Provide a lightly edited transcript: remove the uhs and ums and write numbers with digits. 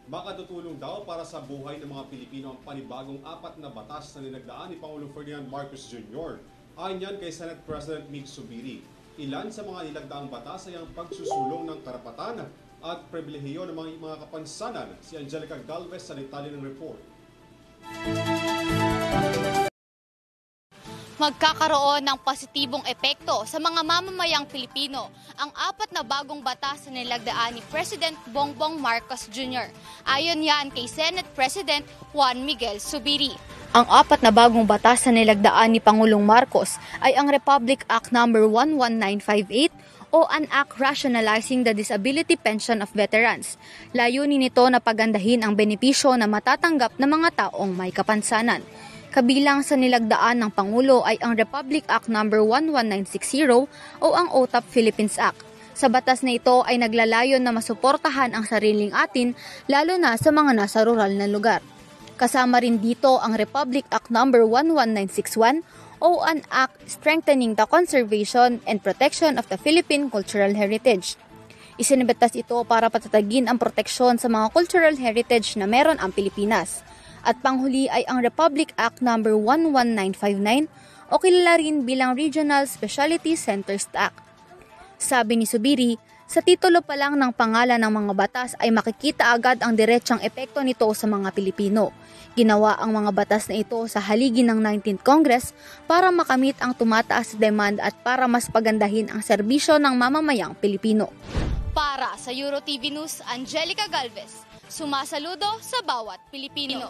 Makatutulong daw para sa buhay ng mga Pilipino ang panibagong 4 na batas na ninagdaan ni Pangulong Ferdinand Marcos Jr. Ayon yan kay Senate President Mig Zubiri. Ilan sa mga nilagdaang batas ay ang pagsusulong ng karapatan at pribilehiyo ng mga kapansanan. Si Angelica Galvez sa detalye ng report. Magkakaroon ng positibong epekto sa mga mamamayang Pilipino ang 4 na bagong batas na nilagdaan ni President Bongbong Marcos Jr. Ayon yan kay Senate President Juan Miguel Zubiri. Ang 4 na bagong batas na nilagdaan ni Pangulong Marcos ay ang Republic Act No. 11958 o an act rationalizing the disability pension of veterans. Layunin nito na pagandahin ang benepisyo na matatanggap ng mga taong may kapansanan. Kabilang sa nilagdaan ng Pangulo ay ang Republic Act No. 11960 o ang OTAP Philippines Act. Sa batas na ito ay naglalayon na masuportahan ang sariling atin lalo na sa mga nasa rural na lugar. Kasama rin dito ang Republic Act No. 11961 o an act strengthening the conservation and protection of the Philippine cultural heritage. Isinibatas ito para patatagin ang proteksyon sa mga cultural heritage na meron ang Pilipinas. At panghuli ay ang Republic Act No. 11959 o kilala rin bilang Regional Specialty Centers Act. Sabi ni Zubiri, sa titulo pa lang ng pangalan ng mga batas ay makikita agad ang diretsang epekto nito sa mga Pilipino. Ginawa ang mga batas na ito sa haligi ng 19th Congress para makamit ang tumataas na demand at para mas pagandahin ang serbisyo ng mamamayang Pilipino. Para sa EuroTV News, Angelica Galvez. Sumasaludo sa bawat Pilipino.